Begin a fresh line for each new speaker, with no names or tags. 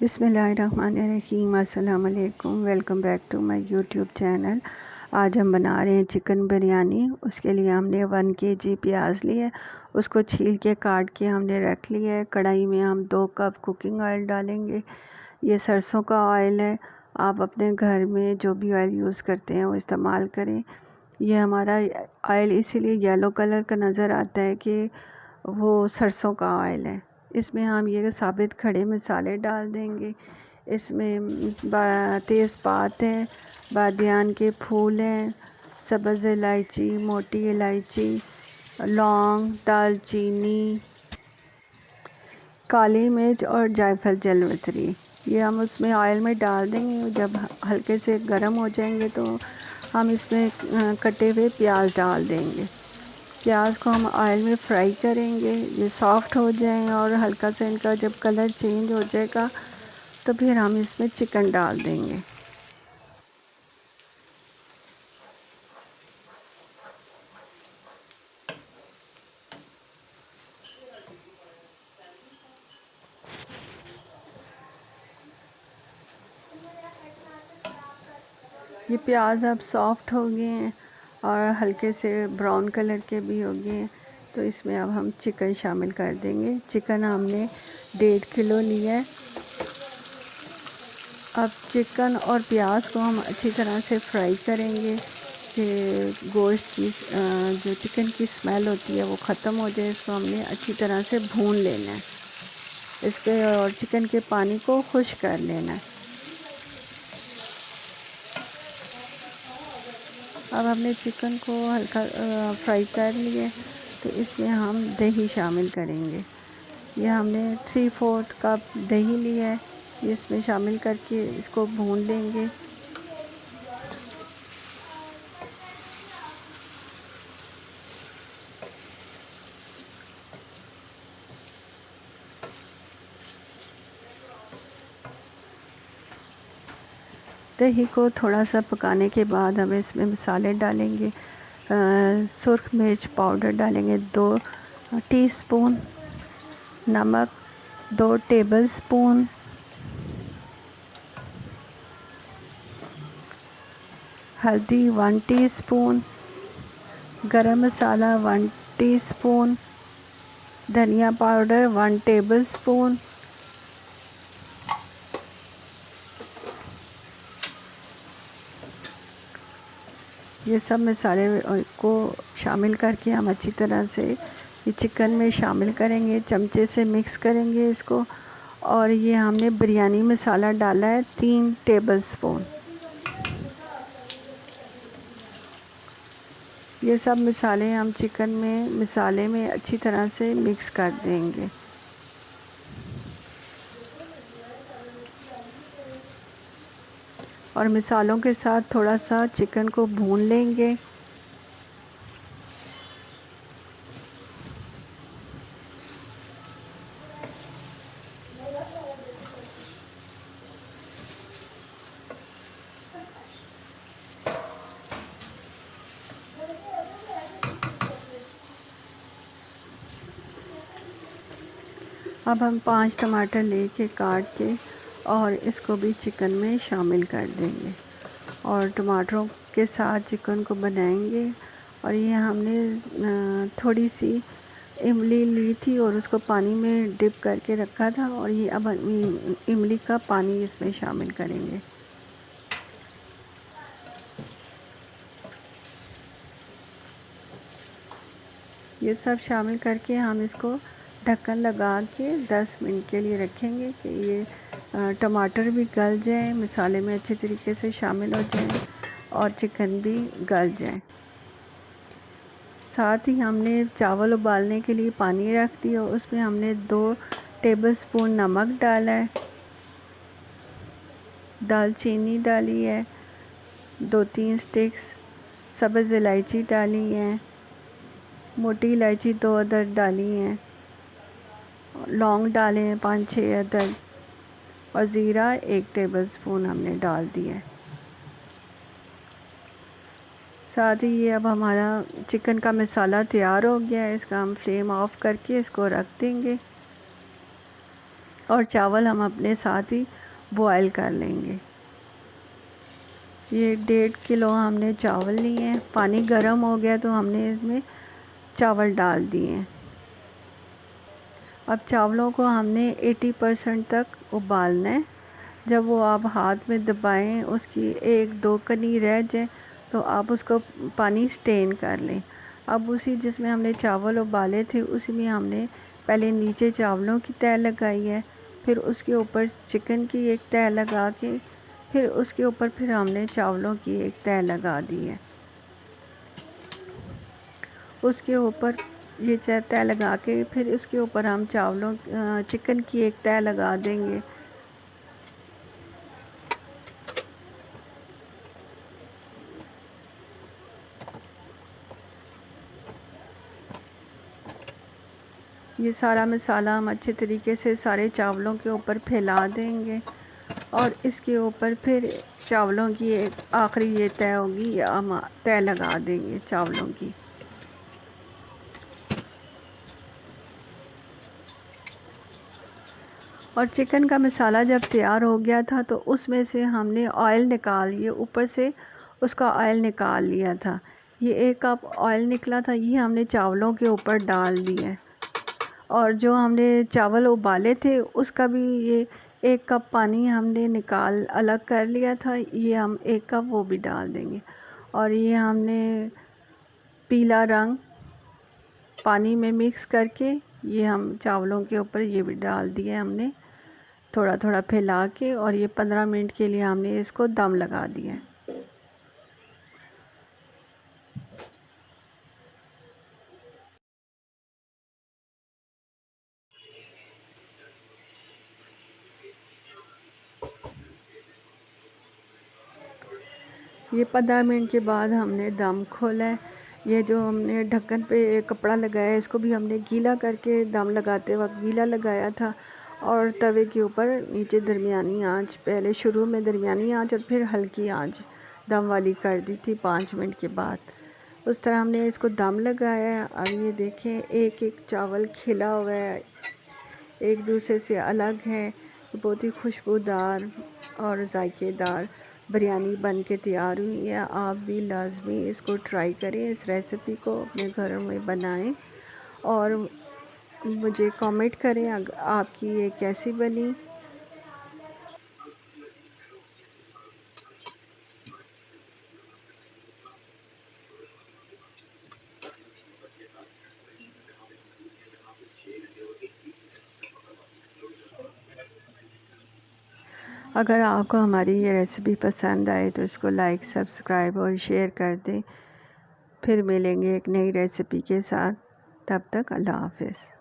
बिस्मिल्लाहिर्रहमानिर्रहीम। अस्सलाम वालेकुम। Welcome back to my YouTube channel. आज हम बना रहे हैं चिकन बिरयानी। उसके लिए हमने 1 kg प्याज लिए, उसको छील के काट के हमने रख लिया है। कढ़ाई में हम 2 कप कुकिंग ऑयल डालेंगे। ये सरसों का ऑयल है, आप अपने घर में जो भी ऑयल यूज़ करते हैं वो इस्तेमाल करें। ये हमारा ऑयल इसीलिए येलो कलर का नज़र आता है कि वो सरसों का ऑयल है। इसमें हम ये साबित खड़े मसाले डाल देंगे। इसमें तेज़पात है, बादियान के फूल हैं, सब्ज़ इलायची, मोटी इलायची, लौंग, दालचीनी, काली मिर्च और जायफल जलवतरी। ये हम उसमें ऑयल में डाल देंगे। जब हल्के से गर्म हो जाएंगे तो हम इसमें कटे हुए प्याज डाल देंगे। प्याज को हम ऑयल में फ्राई करेंगे। ये सॉफ्ट हो जाए और हल्का सा इनका जब कलर चेंज हो जाएगा तो फिर हम इसमें चिकन डाल देंगे। ये प्याज अब सॉफ्ट हो गए हैं और हल्के से ब्राउन कलर के भी हो गए हैं, तो इसमें अब हम चिकन शामिल कर देंगे। चिकन हमने 1.5 किलो लिया है। अब चिकन और प्याज को हम अच्छी तरह से फ्राई करेंगे कि गोश्त की जो चिकन की स्मेल होती है वो ख़त्म हो जाए। इसको हमने अच्छी तरह से भून लेना है, इसके और चिकन के पानी को खुश कर लेना है। अब हमने चिकन को हल्का फ्राई कर लिया, तो इसमें हम दही शामिल करेंगे। ये हमने 3/4 कप दही लिया है, इसमें शामिल करके इसको भून लेंगे। दही को थोड़ा सा पकाने के बाद हम इसमें मसाले डालेंगे। सुर्ख मिर्च पाउडर डालेंगे 2 टीस्पून, नमक 2 टेबलस्पून, हल्दी 1 टीस्पून, गरम मसाला 1 टीस्पून, धनिया पाउडर 1 टेबलस्पून, ये सब मसाले को शामिल करके हम अच्छी तरह से ये चिकन में शामिल करेंगे। चमचे से मिक्स करेंगे इसको। और ये हमने बिरयानी मसाला डाला है 3 टेबलस्पून। ये सब मसाले हम चिकन में मसाले में अच्छी तरह से मिक्स कर देंगे। और मसालों के साथ थोड़ा सा चिकन को भून लेंगे। अब हम 5 टमाटर लेके काट के और इसको भी चिकन में शामिल कर देंगे और टमाटरों के साथ चिकन को बनाएंगे। और ये हमने थोड़ी सी इमली ली थी और उसको पानी में डिप करके रखा था, और ये अब इमली का पानी इसमें शामिल करेंगे। ये सब शामिल करके हम इसको ढक्कन लगा के 10 मिनट के लिए रखेंगे कि ये टमाटर भी गल जाए, मसाले में अच्छे तरीके से शामिल हो जाए और चिकन भी गल जाए। साथ ही हमने चावल उबालने के लिए पानी रख दिया, उसमें हमने 2 टेबलस्पून नमक डाला है, दालचीनी डाली है, 2-3 स्टिक्स सब्ज़ इलायची डाली है, मोटी इलायची 2 अदद डाली हैं, लौंग डाले हैं 5-6 अदद, और ज़ीरा 1 टेबलस्पून हमने डाल दिया है। साथ ही ये अब हमारा चिकन का मसाला तैयार हो गया है। इसका हम फ्लेम ऑफ करके इसको रख देंगे। और चावल हम अपने साथ ही बॉयल कर लेंगे। ये 1.5 किलो हमने चावल लिए हैं। पानी गर्म हो गया तो हमने इसमें चावल डाल दिए हैं। अब चावलों को हमने 80% तक उबालना है। जब वो आप हाथ में दबाएं, उसकी 1-2 कनी रह जाए तो आप उसको पानी स्टेन कर लें। अब उसी जिसमें हमने चावल उबाले थे उसी में हमने पहले नीचे चावलों की तह लगाई है, फिर उसके ऊपर चिकन की एक तह लगा के फिर उसके ऊपर फिर हमने चावलों की एक तह लगा दी है। उसके ऊपर ये तह लगा के फिर इसके ऊपर हम चिकन की एक तह लगा देंगे। ये सारा मसाला हम अच्छे तरीके से सारे चावलों के ऊपर फैला देंगे और इसके ऊपर फिर चावलों की एक आखिरी ये तय होगी, या हम तय लगा देंगे चावलों की। और चिकन का मसाला जब तैयार हो गया था तो उसमें से हमने ऑयल निकाल लिए, ऊपर से उसका ऑयल निकाल लिया था। ये 1 कप ऑयल निकला था, ये हमने चावलों के ऊपर डाल दिया। और जो हमने चावल उबाले थे उसका भी ये 1 कप पानी हमने निकाल अलग कर लिया था, ये हम 1 कप वो भी डाल देंगे। और ये हमने पीला रंग पानी में मिक्स करके ये हम चावलों के ऊपर ये भी डाल दिया हमने, थोड़ा थोड़ा फैला के। और ये 15 मिनट के लिए हमने इसको दम लगा दिया। ये 15 मिनट के बाद हमने दम खोला है। ये जो हमने ढक्कन पे कपड़ा लगाया है इसको भी हमने गीला करके दम लगाते वक्त गीला लगाया था। और तवे के ऊपर नीचे दरमियानी आंच, पहले शुरू में दरमियानी आंच और फिर हल्की आंच दम वाली कर दी थी 5 मिनट के बाद। उस तरह हमने इसको दम लगाया है। अब ये देखें, एक एक चावल खिला हुआ है, एक दूसरे से अलग है। बहुत ही खुशबूदार और जायकेदार बिरयानी बन के तैयार हुई है। आप भी लाजमी इसको ट्राई करें, इस रेसिपी को अपने घरों में बनाएं और मुझे कमेंट करें आपकी ये कैसी बनी। अगर आपको हमारी ये रेसिपी पसंद आए तो इसको लाइक, सब्सक्राइब और शेयर कर दें। फिर मिलेंगे एक नई रेसिपी के साथ, तब तक अल्लाह हाफ़िज़।